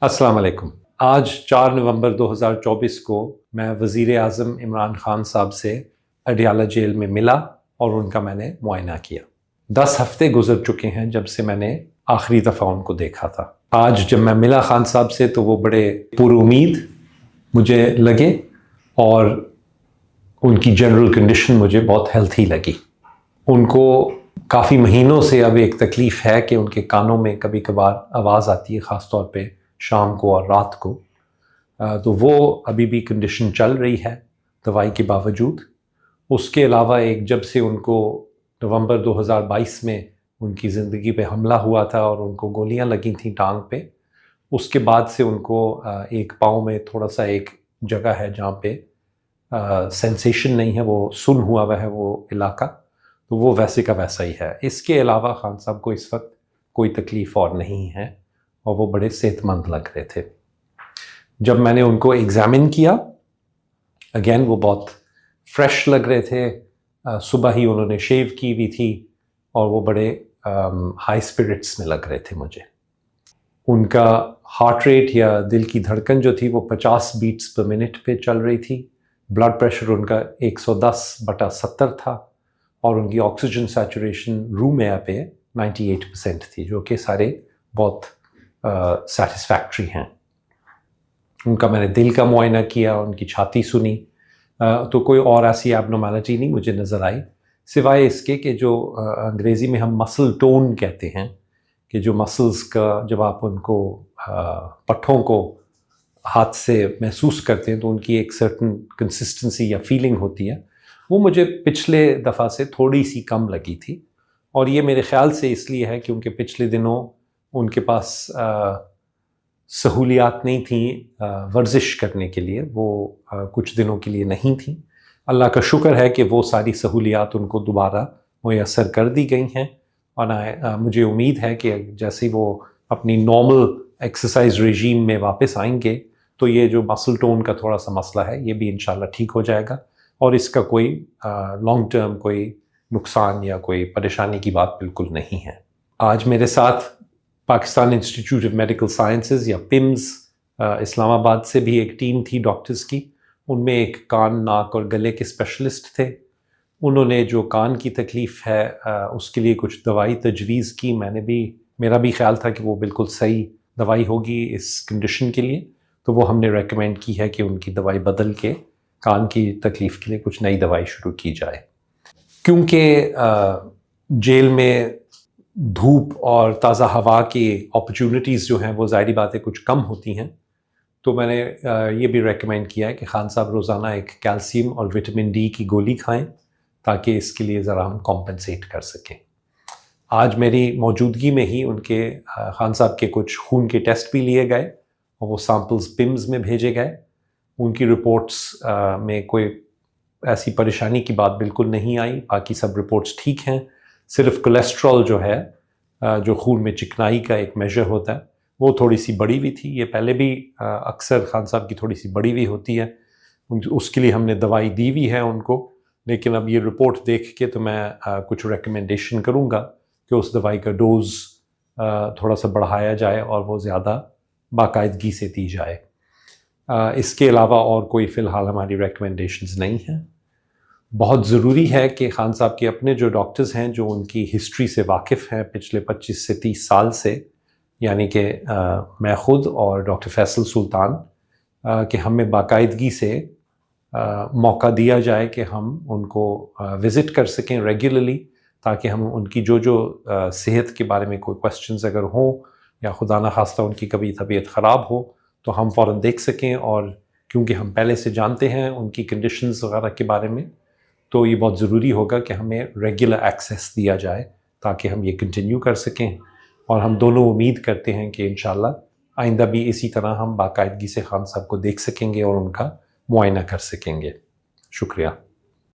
अस्सलाम वालेकुम। आज 4 नवंबर 2024 को मैं वज़ीर आज़म इमरान खान साहब से अडियाला जेल में मिला और उनका मैंने मुआयना किया। 10 हफ्ते गुजर चुके हैं जब से मैंने आखिरी दफ़ा उनको देखा था। आज जब मैं मिला खान साहब से तो वो बड़े पुरुमीद मुझे लगे और उनकी जनरल कंडीशन मुझे बहुत हेल्थी लगी। उनको काफ़ी महीनों से अब एक तकलीफ़ है कि उनके कानों में कभी कभार आवाज़ आती है, ख़ास तौर पे शाम को और रात को। तो वो अभी भी कंडीशन चल रही है दवाई के बावजूद। उसके अलावा एक जब से उनको नवंबर 2022 में उनकी ज़िंदगी पे हमला हुआ था और उनको गोलियां लगी थी टांग पे, उसके बाद से उनको एक पाँव में थोड़ा सा एक जगह है जहाँ पे सेंसेशन नहीं है, वो सुन हुआ वह है वो इलाका, तो वो वैसे का वैसा ही है। इसके अलावा खान साहब को इस वक्त कोई तकलीफ़ और नहीं है और वो बड़े सेहतमंद लग रहे थे। जब मैंने उनको एग्ज़ामिन किया, अगेन वो बहुत फ्रेश लग रहे थे। सुबह ही उन्होंने शेव की हुई थी और वो बड़े हाई स्पिरिट्स में लग रहे थे मुझे। उनका हार्ट रेट या दिल की धड़कन जो थी वो 50 बीट्स पर मिनट पे चल रही थी। ब्लड प्रेशर उनका 110/70 था और उनकी ऑक्सीजन सैचुरेशन रूम एयर पे 98% थी, जो कि सारे बहुत सेटिस्फैक्ट्री हैं। उनका मैंने दिल का मुआयना किया, उनकी छाती सुनी, तो कोई और ऐसी एबनॉर्मैलिटी नहीं मुझे नज़र आई, सिवाय इसके कि जो अंग्रेज़ी में हम मसल टोन कहते हैं, कि जो मसल्स का जब आप उनको पट्ठों को हाथ से महसूस करते हैं तो उनकी एक सर्टन कंसिस्टेंसी या फीलिंग होती है, वो मुझे पिछले दफ़ा से थोड़ी सी कम लगी थी। और ये मेरे ख़्याल से इसलिए है क्योंकि पिछले दिनों उनके पास सहूलियात नहीं थी वर्जिश करने के लिए, वो कुछ दिनों के लिए नहीं थी। अल्लाह का शुक्र है कि वो सारी सहूलियात उनको दोबारा मुयस्सर कर दी गई हैं और मुझे उम्मीद है कि जैसे वो अपनी नॉर्मल एक्सरसाइज रेजीम में वापस आएंगे तो ये जो मसल टोन का थोड़ा सा मसला है ये भी इंशाल्लाह ठीक हो जाएगा और इसका कोई लॉन्ग टर्म कोई नुकसान या कोई परेशानी की बात बिल्कुल नहीं है। आज मेरे साथ Pakistan institute of medical sciences या पिम्स इस्लामाबाद से भी एक टीम थी डॉक्टर्स की। उनमें एक कान, नाक और गले के स्पेशलिस्ट थे। उन्होंने जो कान की तकलीफ़ है उसके लिए कुछ दवाई तजवीज़ की। मेरा भी ख्याल था कि वो बिल्कुल सही दवाई होगी इस कंडीशन के लिए, तो वो हमने रेकमेंड की है कि उनकी दवाई बदल के कान की तकलीफ़ के लिए कुछ नई दवाई शुरू की जाए। क्योंकि जेल में धूप और ताज़ा हवा की अपॉर्चुनिटीज़ जो हैं वो ज़ाहिरी बात है कुछ कम होती हैं, तो मैंने ये भी रेकमेंड किया है कि खान साहब रोज़ाना एक कैल्शियम और विटामिन डी की गोली खाएं ताकि इसके लिए ज़रा हम कॉम्पनसेट कर सकें। आज मेरी मौजूदगी में ही उनके खान साहब के कुछ खून के टेस्ट भी लिए गए और वो सैम्पल्स पिम्स में भेजे गए। उनकी रिपोर्ट्स में कोई ऐसी परेशानी की बात बिल्कुल नहीं आई, बाकी सब रिपोर्ट्स ठीक हैं। सिर्फ कोलेस्ट्रॉल जो है, जो खून में चिकनाई का एक मेजर होता है, वो थोड़ी सी बढ़ी हुई थी। ये पहले भी अक्सर खान साहब की थोड़ी सी बढ़ी हुई होती है, उसके लिए हमने दवाई दी हुई है उनको। लेकिन अब ये रिपोर्ट देख के तो मैं कुछ रिकमेंडेशन करूँगा कि उस दवाई का डोज़ थोड़ा सा बढ़ाया जाए और वो ज़्यादा बाकायदगी से दी जाए। इसके अलावा और कोई फ़िलहाल हमारी रिकमेंडेशंस नहीं हैं। बहुत ज़रूरी है कि खान साहब के अपने जो डॉक्टर्स हैं जो उनकी हिस्ट्री से वाकिफ़ हैं पिछले 25 से 30 साल से, यानी कि मैं ख़ुद और डॉक्टर फैसल सुल्तान, कि हमें बाकायदगी से मौका दिया जाए कि हम उनको विज़िट कर सकें रेगुलरली, ताकि हम उनकी जो सेहत के बारे में कोई क्वेश्चंस अगर हों या खुदा न खास्ता उनकी कभी तबीयत ख़राब हो तो हम फ़ौरन देख सकें। और क्योंकि हम पहले से जानते हैं उनकी कंडीशंस वगैरह के बारे में, तो ये बहुत ज़रूरी होगा कि हमें रेगुलर एक्सेस दिया जाए ताकि हम ये कंटिन्यू कर सकें। और हम दोनों उम्मीद करते हैं कि इंशाल्लाह आइंदा भी इसी तरह हम बाकायदगी से खान साहब को देख सकेंगे और उनका मुआयना कर सकेंगे। शुक्रिया।